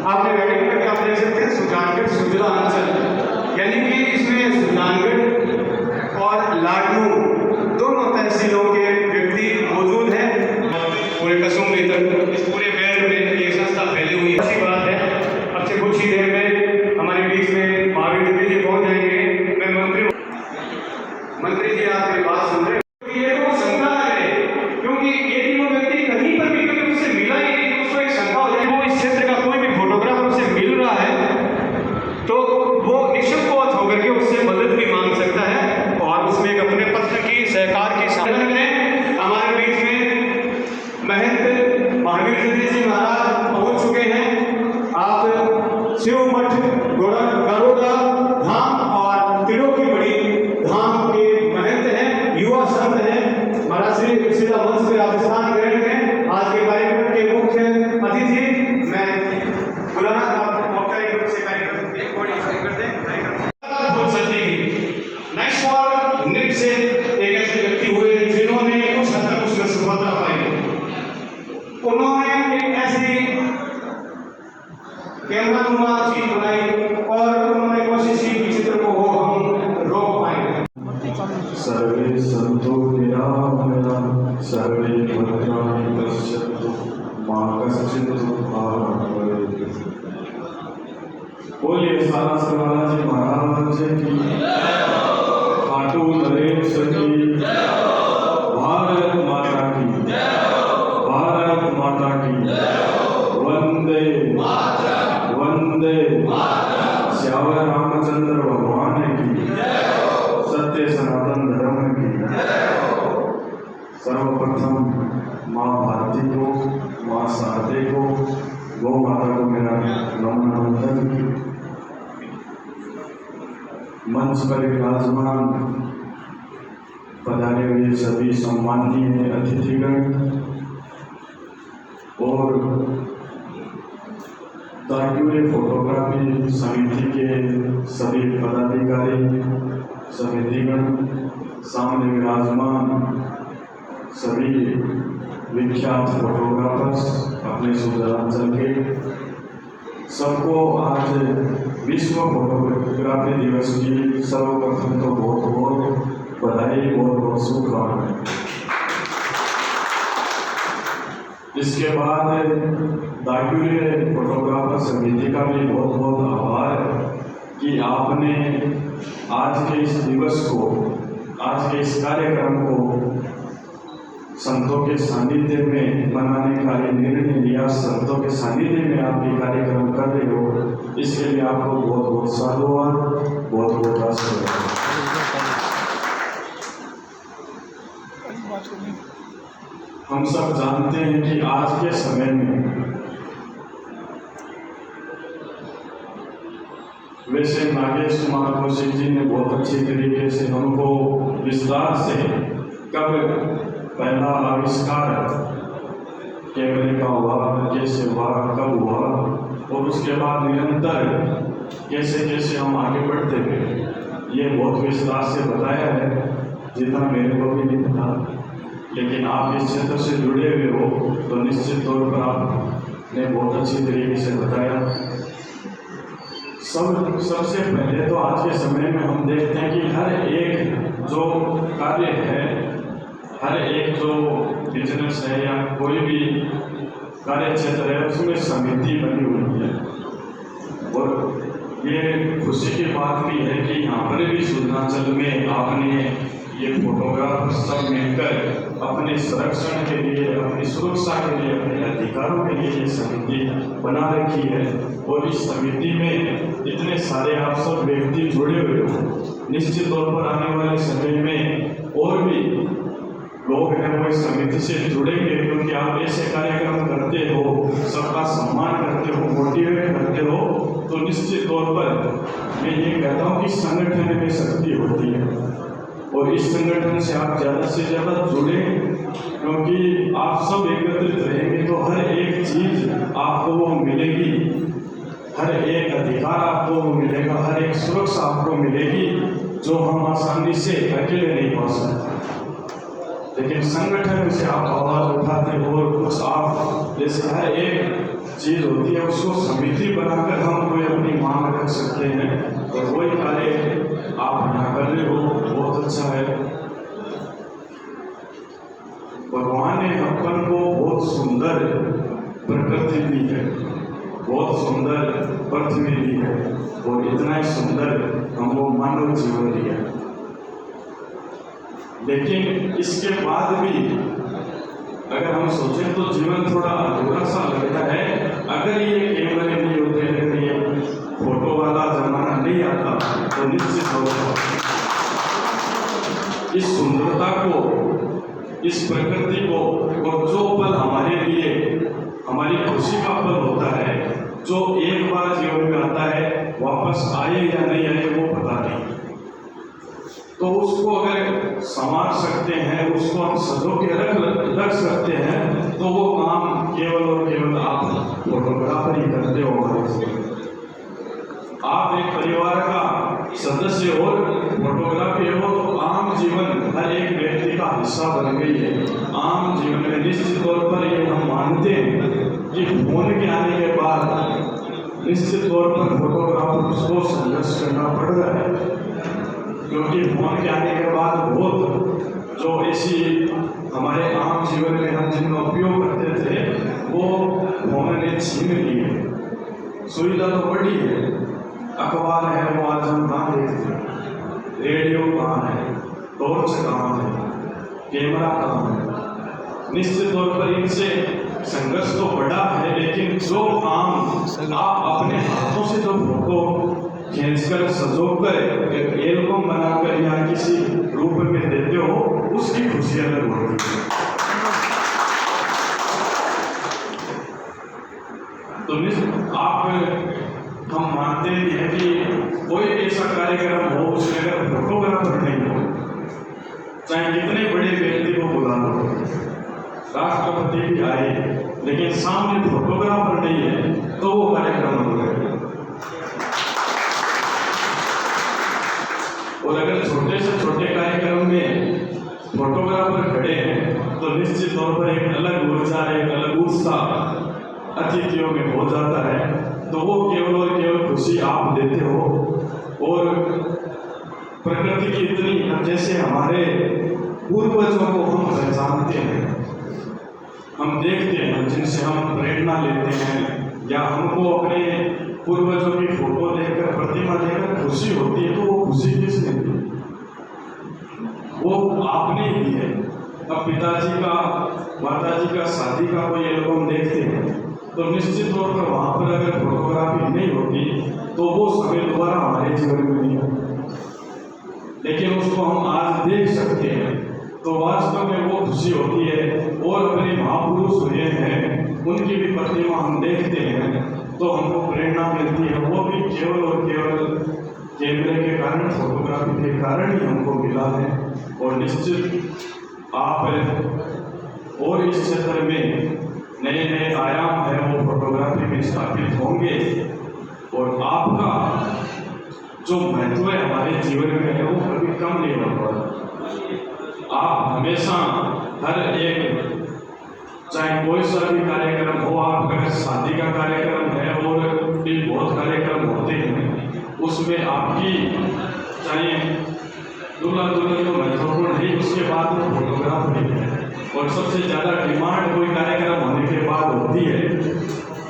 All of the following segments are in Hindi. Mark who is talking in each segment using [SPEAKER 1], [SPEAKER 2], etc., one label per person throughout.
[SPEAKER 1] आपने रेडी करके आप देख सकते हैं सुजानगढ़ सुजला अंचल, यानी कि इसमें सुजानगढ़ और लाडनू दोनों तहसीलों के व्यक्ति मौजूद हैं। पूरे कसुम्बली तक इस पूरे बेल्ट में ये संस्था फैली हुई है। अच्छी बात है। अब से कुछ ही देर में हमारे बीच में महावीर दीदी जी पहुंच जाएंगे। मैं मंत्री जी आपकी बात सुन रहे, ये तो शंका है, क्योंकि ये तीनों व्यक्ति कहीं पर भी कभी उससे मिला ही नहीं, उसको एक शंका हो जाए। वो इस क्षेत्र का कोई भी फोटोग्राफर उससे मिल रहा है तो वो निःसंकोच होकर के उससे मदद भी मांग सकता है और उसमें एक अपने पत्र की सहकार की साधन करें। हमारे बीच में महंत महावीर दीदी जी महाराज पहुंच चुके हैं। आप शिव मठ गरोदा धाम और तिलों की बड़ी धाम के महंत हैं, युवा संत हैं। महाराज श्री सीधा मंच पे आप स्थान ग्रहण करें। आज के कार्यक्रम के मुख्य अतिथि मैं बुलाना औपचारिक से कार्यक्रम करते हैं। नेक्स्ट फॉर निक से एक ऐसे व्यक्ति हुए जिन्होंने कुछ हद तक उसमें सफलता पाई। उन्होंने एक ऐसी कैमरानुमा चीज बनाई और उन्होंने कोशिश की कि चित्र को हो हम रोक पाएंगे।
[SPEAKER 2] सर्वे संतो निरामया सर्वे भद्राणि पश्यन्तु मा कश्चित् दुःखभाग् भवेत्। बोलिए सारा सरवाला जी महाराज की, खाटू नरेश की, भारत माता की, भारत माता की, वंदे वंदे श्यावर रामचंद्र भगवान की, सत्य सनातन धर्म की। सर्वप्रथम माँ भारती को, माँ शारदे को, गौ माता को मेरा नमन वंदन। मंच पर विराजमान पधारे हुए सभी सम्माननीय अतिथिगण और दार्क्यूरे फोटोग्राफी समिति के सभी पदाधिकारी, समितिगण, सामने विराजमान सभी विख्यात फोटोग्राफर्स अपने सुजानचल के, सबको आज विश्व फोटोग्राफी दिवस की सर्वप्रथम तो बहुत बहुत बधाई, बहुत बहुत शुभकामनाएं। इसके बाद दार्क्यूरे फोटोग्राफर समिति का भी बहुत बहुत आभार कि आपने आज के इस दिवस को, आज के इस कार्यक्रम को संतों के सानिध्य में मनाने का निर्णय लिया। संतों के सानिध्य में आप ये कार्यक्रम कर रहे हो, इसके लिए आपको बहुत बहुत साधुवाद, बहुत बहुत आशीर्वाद। हम सब जानते हैं कि आज के समय में, वैसे नागेश कुमार कौशिक जी ने बहुत अच्छी तरीके से हमको विस्तार से कब पहला आविष्कार कैमरे का हुआ, कैसे हुआ, कब हुआ और उसके बाद निरंतर कैसे कैसे हम आगे बढ़ते गए, ये बहुत विस्तार से बताया है, जितना मेरे को भी नहीं पता। लेकिन आप इस क्षेत्र से जुड़े हुए हो तो निश्चित तौर पर आपने बहुत अच्छी तरीके से बताया। सबसे पहले तो आज के समय में हम देखते हैं कि हर एक जो कार्य है, हर एक जो बिजनेस है या कोई भी कार्य क्षेत्र है, उसमें समिति बनी हुई है। और ये खुशी की बात भी है कि यहाँ पर भी सुजानचल में आपने ये फोटोग्राफ सब मिलकर अपने संरक्षण के लिए, अपनी सुरक्षा के लिए, अपने अधिकारों के लिए ये समिति बना रखी है। और इस समिति में इतने सारे आप सब व्यक्ति जुड़े हुए हो, निश्चित तौर पर आने वाले समय में और भी लोग हैं वो इस समिति से जुड़ेंगे, क्योंकि आप ऐसे कार्यक्रम करते हो, सबका सम्मान करते हो, मोटिवेट करते हो, तो निश्चित तौर पर मैं ये कहता हूँ कि संगठन में शक्ति होती है और इस संगठन से आप ज़्यादा से ज़्यादा जुड़े, क्योंकि आप सब एकत्रित रहेंगे तो हर एक चीज़ आपको वो मिलेगी, हर एक अधिकार आपको वो मिलेगा, हर एक सुरक्षा आपको मिलेगी जो हम आसानी से अकेले नहीं पा सकते। लेकिन संगठन से आप आवाज उठाते हो और कुछ आप जैसे हर एक चीज होती है उसको समिति बनाकर हम कोई अपनी मांग रख सकते हैं, और वही कार्य आप यहाँ कर रहे हो, बहुत अच्छा है। भगवान ने अपन को बहुत सुंदर प्रकृति दी है, बहुत सुंदर पृथ्वी दी है, और इतना ही सुंदर हमको मानव जीवन दिया। लेकिन इसके बाद भी अगर हम सोचें तो जीवन थोड़ा अधूरा सा लगता है। अगर ये कैमरे नहीं होते, अगर ये फोटो वाला जमाना नहीं आता, तो निश्चित होगा इस सुंदरता को, इस प्रकृति को, और जो पल हमारे लिए हमारी खुशी का पल होता है, जो एक बार जीवन में आता है, वापस आए या नहीं आए वो पता नहीं। तो उसको अगर संभाल सकते हैं, उसको हम सजो के रख सकते हैं, तो वो काम केवल और केवल आप फोटोग्राफर ही करते हो। आप एक परिवार का सदस्य और फोटोग्राफी हो तो आम जीवन हर एक व्यक्ति का हिस्सा बन गई है। आम जीवन में निश्चित तौर पर ये हम मानते हैं कि फोन के आने के बाद निश्चित तौर पर फोटोग्राफर को संघर्ष करना पड़ रहा है, क्योंकि फोन के आने के बाद बहुत जो ऐसी हमारे आम जीवन में हम जिनका उपयोग करते थे वो फोन ने छीन ली है। सुविधा तो बड़ी है, अखबार है वो आज हम कहाँ देखते हैं, रेडियो कहाँ है, टॉर्च कहाँ है, कैमरा कहाँ है। निश्चित तौर पर इनसे संघर्ष तो बड़ा है, लेकिन जो काम आप अपने हाथों से जो फोटो खींचकर सजोकर एक एल्बम बनाकर या किसी रूप में देते हो, उसकी खुशी अलग होती है। तो आप हम मानते हैं कि कोई ऐसा कार्यक्रम हो उसमें अगर फोटोग्राफर नहीं हो, चाहे कितने बड़े व्यक्ति को बुला लो, राष्ट्रपति भी आए, लेकिन सामने फोटोग्राफर नहीं है तो वो कार्यक्रम हो गया। और अगर छोटे से छोटे कार्यक्रम में फोटोग्राफर खड़े हैं तो निश्चित तौर पर एक अलग ऊर्जा, एक अलग उत्साह अतिथियों में हो जाता है। तो वो केवल और केवल खुशी आप देते हो। और प्रकृति की इतनी, जैसे हमारे पूर्वजों को हम पहचानते हैं, हम देखते हैं, जिनसे हम प्रेरणा लेते हैं, या हमको अपने पूर्वजों की फोटो देखकर, प्रतिमा देखकर खुशी होती है, तो वो खुशी किसने दी? वो आपने ही दी है। अब पिताजी का, माताजी का शादी का कोई एल्बम देखते हैं तो निश्चित तौर पर वहाँ पर अगर फोटोग्राफी नहीं होती तो वो समय दोबारा हमारे जीवन में नहीं होती, लेकिन उसको हम आज देख सकते हैं तो वास्तव में वो खुशी होती है। और अपने महापुरुष हुए हैं, उनकी भी प्रतिमा हम देखते हैं तो हमको प्रेरणा मिलती है। वो भी केवल और केवल कैमरे के कारण, फोटोग्राफी के कारण ही हमको मिला है। और निश्चित आप और इस क्षेत्र में नए नए आयाम है वो फोटोग्राफी में स्थापित होंगे, और आपका जो महत्व है हमारे जीवन में है वो कभी कम नहीं होगा। आप हमेशा हर एक, चाहे कोई सा भी कार्यक्रम हो, आप अगर शादी का कार्यक्रम है और भी बहुत कार्यक्रम होते हैं, उसमें आपकी चाहे दूल्हा दुल्हन तो महत्वपूर्ण है, उसके बाद वो फोटोग्राफी है। और सबसे ज़्यादा डिमांड कोई कार्यक्रम होने के बाद होती है,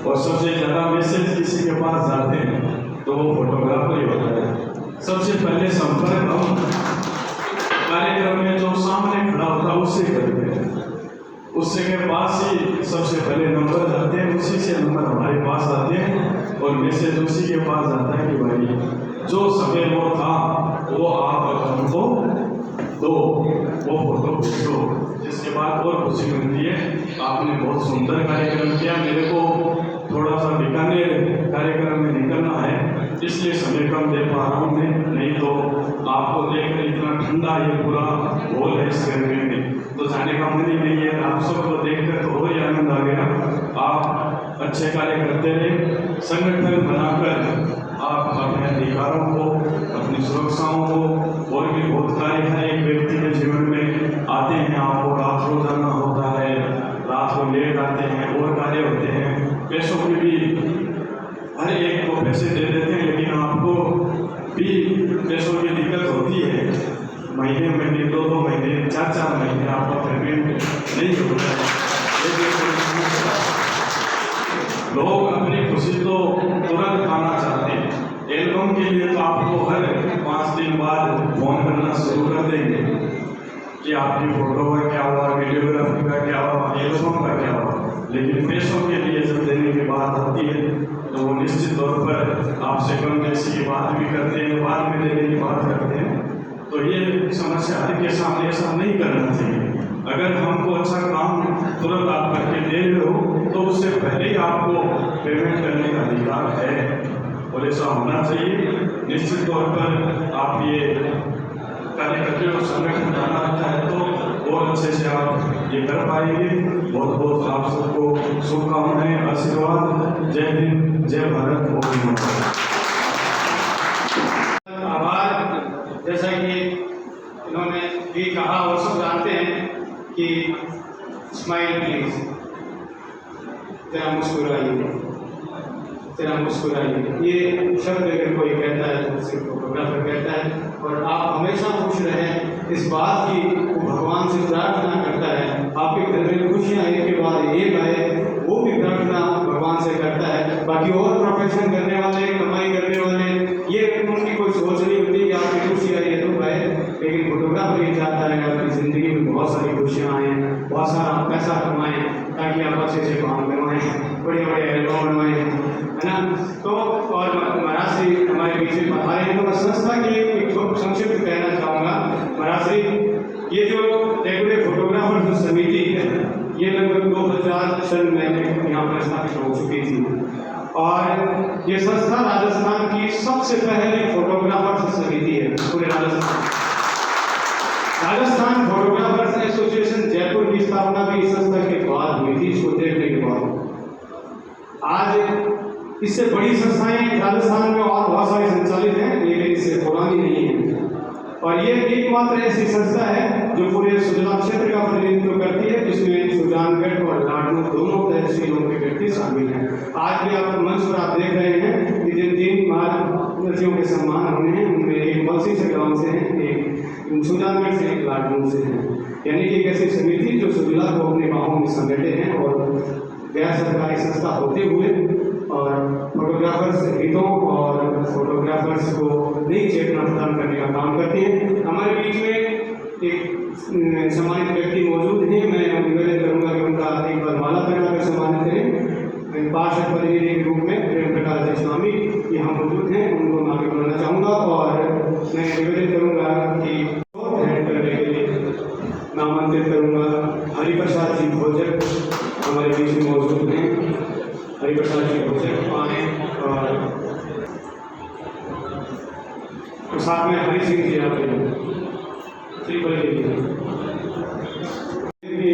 [SPEAKER 2] और सबसे ज़्यादा मैसेज किसी के पास जाते हैं तो वो फोटोग्राफर ही होता है। सबसे पहले संपर्क हम कार्यक्रम में जो सामने खड़ा होता है उससे करते हैं, उससे के पास ही सबसे पहले नंबर जाते हैं, उसी से नंबर हमारे पास आते हैं, और मैसेज उसी के पास जाता है कि भाई जो समय वो था वो आप हमको दो, वो फोटो खींचो। जिसके बाद और खुशी मिलती है। आपने बहुत सुंदर कार्यक्रम किया। मेरे को थोड़ा सा बीकानेर कार्यक्रम में निकलना है, इसलिए समय कम दे पा रहा हूँ मैं, नहीं तो आपको देखकर इतना ठंडा ये पूरा हॉल है इस गर्मी में तो जाने का मन ही नहीं है। आप सबको देखकर तो और ही आनंद आ गया। आप अच्छे कार्य करते रहे, संगठन बनाकर आप अपने अधिकारों को, अपनी सुरक्षाओं को, और भी बहुत कार्य हर एक व्यक्ति के जीवन में आते हैं। आपको रात को जाना होता है, रात को लेट आते हैं, और कार्य होते हैं। पैसों की भी हर एक को पैसे दे देते हैं, लेकिन आपको भी पैसों की दिक्कत होती है। महीने महीने 2-2 महीने 4-4 महीने आपका पेमेंट नहीं होता है। लोग अपनी खुशी तो तुरंत पाना चाहते हैं। एल्बम के लिए तो आपको हर 5 दिन बाद फोन करना शुरू कर देंगे कि आपकी फोटो का क्या हुआ, वीडियोग्राफी का क्या हुआ, एल्बम का क्या हुआ। लेकिन पैसों के लिए जब देने की बात आती है तो वो निश्चित तौर पर आपसे कम पैसे की बात भी करते हैं, बाद में देने की बात करते हैं। तो ये समस्या हर के सामने ऐसा नहीं करना चाहिए। अगर हमको अच्छा काम तुरंत आप करके दे रहे हो तो उससे पहले ही आपको पेमेंट करने का अधिकार है, और ऐसा होना चाहिए। निश्चित तौर पर आप ये कार्य करते हो, संगठन जाना रखा है तो बहुत अच्छे से आप ये कर पाएंगे। बहुत बहुत आप सबको शुभकामनाएं, आशीर्वाद। जय हिंद, जय भारत,
[SPEAKER 1] आभार। जैसा कि इन्होंने भी कहा, वो सब जानते हैं कि स्माइल प्लीज, तेरा मुस्कुराइए, तेरा मुस्कुराइए। ये शब्द अगर कोई कहता है तो सिर्फ फोटोग्राफर कहता है। और आप हमेशा खुश रहें, इस बात की वो भगवान से प्रार्थना करता है। आपके घर में खुशियाँ एक के बाद एक आए, वो भी प्रार्थना भगवान से करता है। बाकी और प्रोफेशन करने वाले, कमाई करने वाले, ये उनकी कोई सोच नहीं होती कि आपकी खुशी आई है तो आए। लेकिन फोटोग्राफर ये चाहता है आपकी ज़िंदगी में बहुत सारी खुशियाँ आएँ, बहुत सारा पैसा कमाएँ, ताकि आप अच्छे से काम करवाएँ, बड़े बड़े एल्बम बनवाएँ, है ना। तो और महाराज जी हमारे बीच में पधारे हैं। तो मैं संस्था की एक संक्षिप्त कहना चाहूँगा। महाराज जी, ये जो रेगुलर फोटोग्राफर जो समिति है, ये लगभग 2000 सन में यहाँ पर स्थापित हो चुकी थी। और ये संस्था राजस्थान की सबसे पहली फोटोग्राफर समिति है पूरे राजस्थान। राजस्थान फोटोग्राफर्स एसोसिएशन जयपुर की स्थापना भी इस संस्था के बाद हुई थी, इसको देखने के बाद। आज इससे बड़ी संस्थाएं राजस्थान में और बहुत सारी संचालित हैं, लेकिन इससे पुरानी नहीं है। और ये एकमात्र ऐसी संस्था है जो पूरे सुजलाम क्षेत्र का प्रतिनिधित्व करती है, जिसमें सुजानगढ़ और लाडनू दोनों तहसीलों के व्यक्ति शामिल हैं। आज भी आप मंच पर आप देख रहे हैं कि जिन 3 महारथियों के सम्मान होने हैं, उनमें एक मलसी से गाँव से हैं, एक सुजानगढ़ से, एक लाडनू से हैं। यानी कि एक ऐसी समिति जो सुजला को अपने बाहों में समेटे हैं और गैर सरकारी संस्था होते हुए और फोटोग्राफर्स हितों और फोटोग्राफर्स को नई चेतना प्रदान करने का काम करती हैं। हमारे बीच में एक सम्मानित व्यक्ति मौजूद हैं। मैं निवेदन करूँगा कि उनका एक बार माला पहनाकर सम्मानित करें। पार्षद प्रतिनिधि के रूप में प्रेम प्रकाश जी स्वामी यहाँ मौजूद हैं, उनको मैं आगे बुलाना चाहूँगा। और मैं निवेदन करूँगा कि हैंड करने के लिए नामांकित करूँगा हरिप्रसाद जी भोजक, हमारे बीच में मौजूद हैं। हरिप्रसाद जी भोजक आए, और साथ में हरि सिंह जी आते हैं।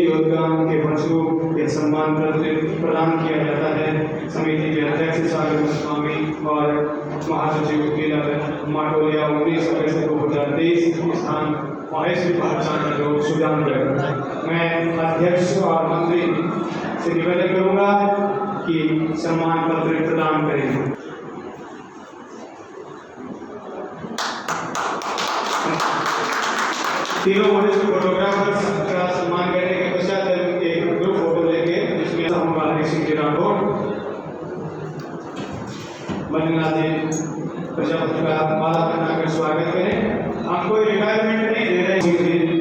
[SPEAKER 1] योगदान के फलस्वरूप यह सम्मान प्रदान किया जाता है। समिति के अध्यक्ष सागर स्वामी और महासचिव माटोलिया 19 अगस्त 2023 स्थान महेश विभाग सुजानगढ़। मैं अध्यक्ष और मंत्री से निवेदन करूँगा कि सम्मान पत्र प्रदान करें। तीनों वरिष्ठ फोटोग्राफर्स का सम्मान करने के पश्चात एक ग्रुप फोटो लेंगे, जिसमें हम हरि सिंह जी राठौर, मन्नाथ जी प्रजापति का माला पहनाकर स्वागत करें। हम कोई रिटायरमेंट नहीं दे रहे हैं।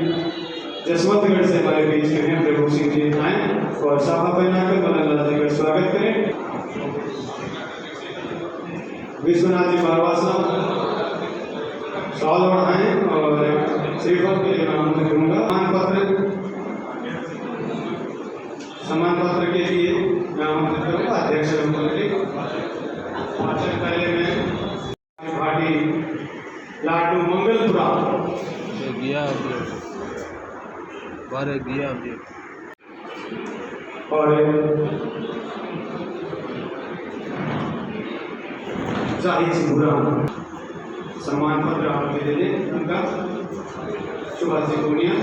[SPEAKER 1] जसवंतगढ़ से हमारे बीच में हैं प्रभु सिंह जी आए और साफा पहनाकर मन्नाथ जी का स्वागत करें। विश्वनाथ जी बारवासा शॉल ओढ़ाएं और श्रीफल के लिए नाम करूँगा। सम्मान पत्र के लिए नाम करूँगा अध्यक्ष पहले में भाटी लाडू मंगलपुरा और जाहिद सिंधुरा सम्मान पत्र आप दे दें उनका सुभाष जी पूनिया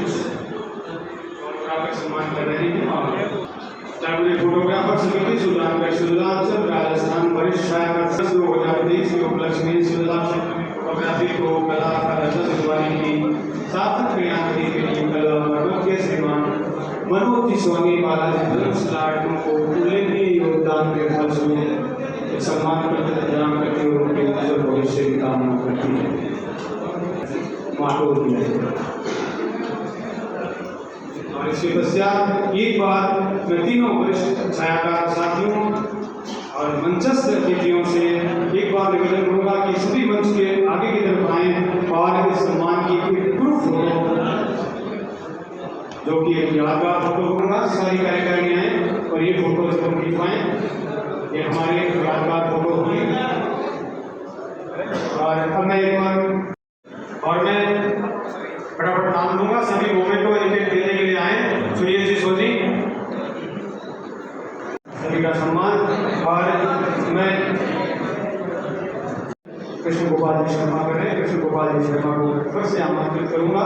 [SPEAKER 1] सम्मान कर रहे हैं। और फोटोग्राफर समिति सुल्तानगढ़ सुल्तानचल राजस्थान वरिष्ठ छायाकार 2023 के उपलक्ष्य में फोटोग्राफी को कला का दर्जा दिलवाने की सार्थक क्रियान्वयन के लिए कला के श्रीमान मनोज जी सोनी बालाजी धर्मशाला को उल्लेखनीय योगदान के फलस्वरूप सम्मान पत्र प्रदान करते हुए उनके उज्जवल भविष्य की कामना करती है। माटोर और इसके पश्चात एक बार मैं तीनों वरिष्ठ छायाकार साथियों और मंचस्थ अतिथियों से एक बार निवेदन करूंगा कि सभी मंच के आगे की तरफ आएं और इस सम्मान की एक ग्रुप फोटो जो कि एक यादगार फोटो होगा सारी कार्यकारिणी आए और ये फोटो जब हम खिंचवाएं ये हमारे यादगार फोटो होगी। और अब मैं एक बार और मैं फटाफट नाम लूंगा सभी मोमेंटो इनके देने के लिए आए। सुनिए जी सोनी सभी का सम्मान। और मैं कृष्ण गोपाल जी शर्मा करें कृष्ण गोपाल जी शर्मा को फिर से आमंत्रित करूंगा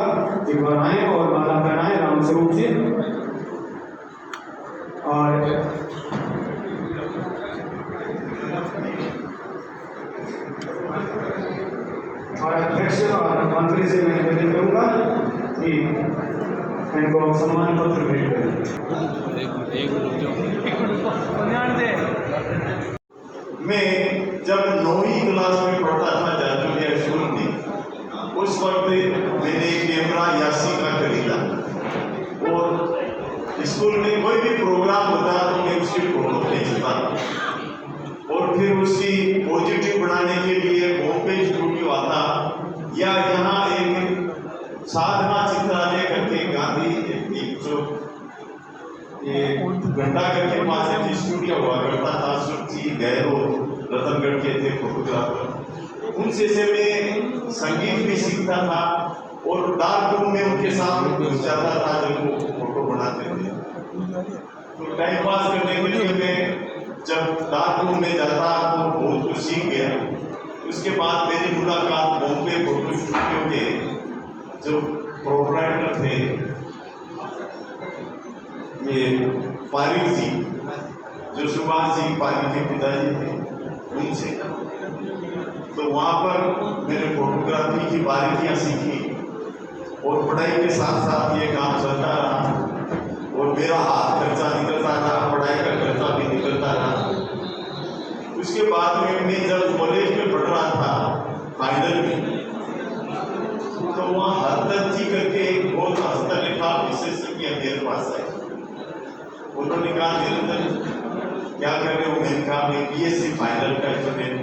[SPEAKER 1] एक बार आए और माला पहनाएं रामस्वरूप जी। और अध्यक्ष और मंत्री से मैं निवेदन करूंगा कि इनको सम्मान पत्र भेंट करें।
[SPEAKER 3] मैं जब 9वीं क्लास में पढ़ता था जादूगर स्कूल में उस वक्त मैंने कैमरा यासी का खरीदा और स्कूल में कोई भी प्रोग्राम होता तो मैं उसकी फोटो खींचता और फिर उसकी पॉजिटिव बनाने के लिए बॉम्बे स्टूडियो आता या यहाँ एक साधना चित्रालय करके गांधी एक जो ये घंटाघर के पास एक स्टूडियो हुआ करता था सुरजी गहलोत रतनगढ़ के थे फोटोग्राफर उनसे से मैं संगीत भी सीखता था और डार्क रूम में उनके साथ घुस जाता था जब वो फोटो बनाते थे। तो टाइम पास करने के लिए मैं जब डार्क रूम में जाता तो बहुत कुछ सीख गया। उसके बाद मेरी मुलाकात बॉम्बे फोटो स्टूडियो के जो प्रोपराइटर थे ये पारिक जी जो सुभाष जी पारिक के पिताजी थे उनसे। तो वहाँ पर मैंने फोटोग्राफी की बारीकियाँ सीखी और पढ़ाई के साथ साथ ये काम चलता रहा और मेरा हाथ खर्चा निकलता रहा पढ़ाई का खर्चा भी निकलता रहा। उसके बाद में मैं जब कॉलेज में पढ़ रहा था फाइनल में तो वहाँ हरदत्त जी करके एक बहुत हस्तलिखा विशेषज्ञ मेरे पास आए। उन्होंने कहा निरंतर क्या कर रहे हो? मैंने कहा मैं BSc फाइनल का स्टूडेंट।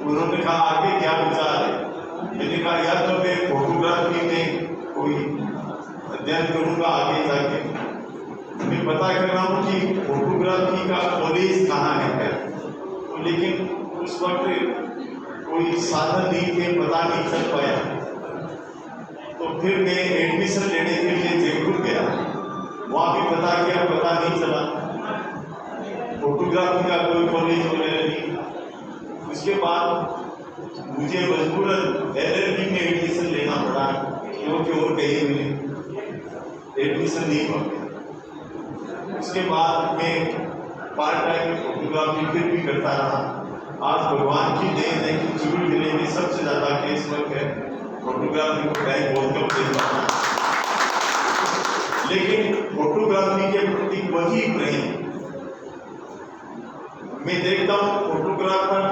[SPEAKER 3] उन्होंने कहा आगे क्या विचार है? मैंने कहा या तो मैं फोटोग्राफी में कोई अध्ययन करूँगा आगे जाके। मैं पता कर रहा हूँ कि फोटोग्राफी का कॉलेज कहाँ है तो लेकिन उस वक्त कोई साधन नहीं थे पता नहीं चल पाया। तो फिर मैं एडमिशन लेने के लिए जयपुर गया वहाँ भी पता किया पता नहीं चला फोटोग्राफी का कोई कॉलेज वगैरह नहीं। उसके बाद मुझे मजबूरन LLB में एडमिशन लेना पड़ा क्योंकि और कहीं मिले एडमिशन नहीं हुआ। उसके बाद मैं पार्ट टाइम फोटोग्राफी फिर भी करता रहा। आज भगवान की देन है कि चूरू जिले में सबसे ज़्यादा केस वर्क है फोटोग्राफी को टाइम बहुत कम दे पाता लेकिन फोटोग्राफी के प्रति वही प्रेम मैं देखता हूँ। फोटोग्राफर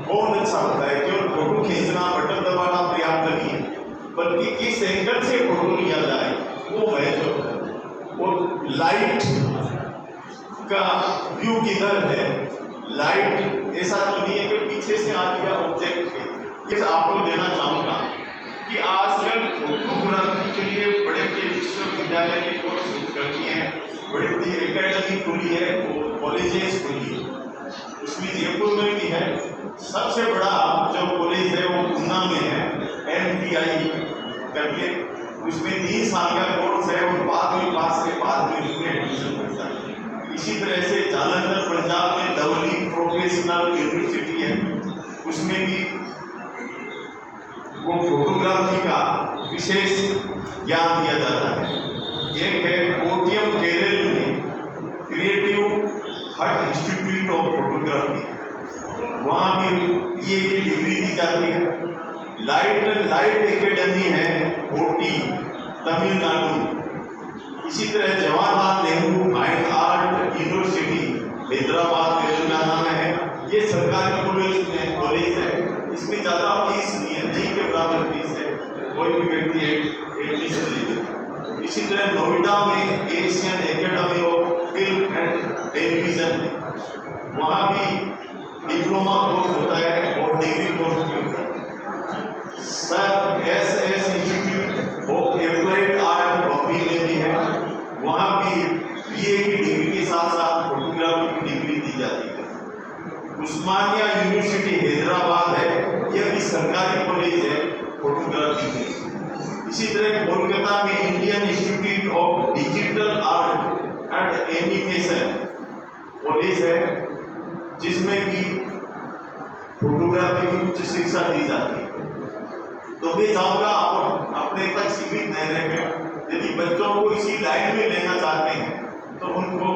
[SPEAKER 3] बहुत अच्छा होता है केवल फोटो खींचना बटन दबाना पर्याप्त नहीं है बल्कि किस एंगल से फोटो लिया जाए वो महत्व और लाइट का व्यू किधर है। लाइट ऐसा तो नहीं है कि पीछे से आ गया ऑब्जेक्ट। इस आपको देना चाहूँगा कि आजकल फोटोग्राफी के लिए बड़े बड़े विश्वविद्यालय के कोर्स करती हैं बड़ी बड़ी एकेडमी खुली है कॉलेजेस खुली है। उसमें जयपुर में भी है सबसे बड़ा जो कॉलेज है वो ऊना में है MTI करके। उसमें 3 साल का कोर्स है और बाद में पास के बाद में उसमें एडमिशन मिलता है। इसी तरह से जालंधर पंजाब में लवली प्रोफेशनल यूनिवर्सिटी है उसमें भी वो फोटोग्राफी का विशेष ज्ञान दिया जाता है। एक है ओटीएम केरल में क्रिएटिव हट इंस्टीट्यूट ऑफ फोटोग्राफी, वहाँ भी ये डिग्री दी जाती है। लाइट एकेडमी है ओटी तमिलनाडु। इसी तरह Jawaharlal Nehru fine art university Hyderabad Telangana में है। ये सरकारी कॉलेज है, इसमें ज़्यादा फीस नहीं है, नहीं के बराबर फीस है, कोई भी व्यक्ति एडमिशन ले सकता है। इसी तरह नोएडा में Asian academy of film and television है, वहाँ भी डिप्लोमा कोर्स होता है और डिग्री कोर्स भी होता है। Sir S institute of applied art Bombay में भी है, वहाँ भी बीए की डिग्री के साथ साथ फोटोग्राफी की डिग्री दी जाती है। उस्मानिया यूनिवर्सिटी हैदराबाद है, यह भी सरकारी कॉलेज है फोटोग्राफी की। इसी तरह कोलकाता में Indian institute of digital art and animation college है, जिसमें भी फोटोग्राफी की उच्च शिक्षा दी जाती है। तो मैं चाहूँगा आप अपने तक सीमित नहीं रहकर यदि बच्चों को इसी लाइन में लेना चाहते हैं तो उनको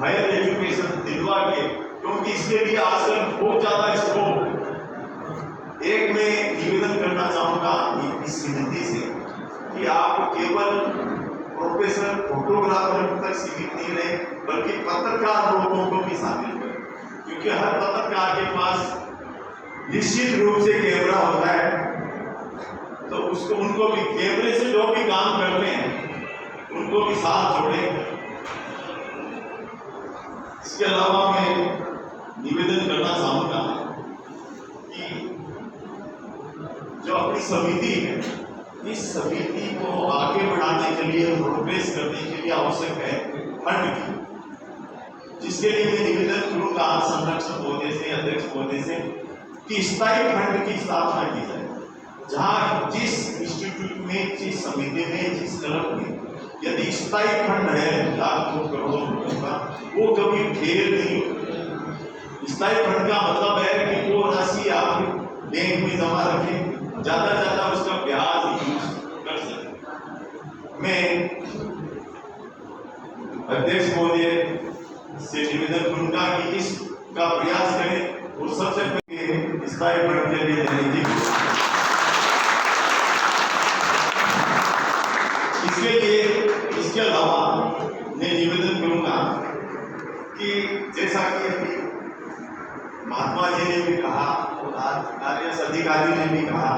[SPEAKER 3] हायर एजुकेशन दिलवा के, क्योंकि इसके लिए आजकल बहुत ज़्यादा स्कोप। एक मैं निवेदन करना चाहूँगा इस विनती से कि आप केवल प्रोफेशनल फोटोग्राफर तक सीमित नहीं रहे, बल्कि पत्रकार लोगों को भी शामिल करें, क्योंकि हर पत्रकार के पास निश्चित रूप से कैमरा होता है, तो उसको उनको भी कैमरे से जो भी काम करते हैं उनको भी साथ जोड़ें। इसके अलावा मैं निवेदन करना चाहूँगा कि जो अपनी समिति है, इस समिति को आगे बढ़ाने के लिए, प्रोग्रेस करने के लिए आवश्यक है फंड की, जिसके लिए मैं निवेदन करूँगा संरक्षक महोदय से, अध्यक्ष महोदय से कि स्थायी फंड की स्थापना की जाए, जहाँ जिस इंस्टीट्यूट में, जिस समिति में, जिस क्लब में यदि स्थायी फंड है लाखों करोड़ों रुपयों का, वो कभी फेल नहीं होता। स्थायी फंड का मतलब है कि वो राशि आप बैंक में जमा रखें, ज़्यादा उसका ब्याज यूज कर सकें। मैं अध्यक्ष महोदय से निवेदन करूँगा कि इसका प्रयास करें और सबसे पहले स्थायी फंड के लिए देने की। इसके अलावा मैं निवेदन करूंगा कि जैसा कि अभी महात्मा जी ने भी कहा और आज आरएस अधिकारी ने भी कहा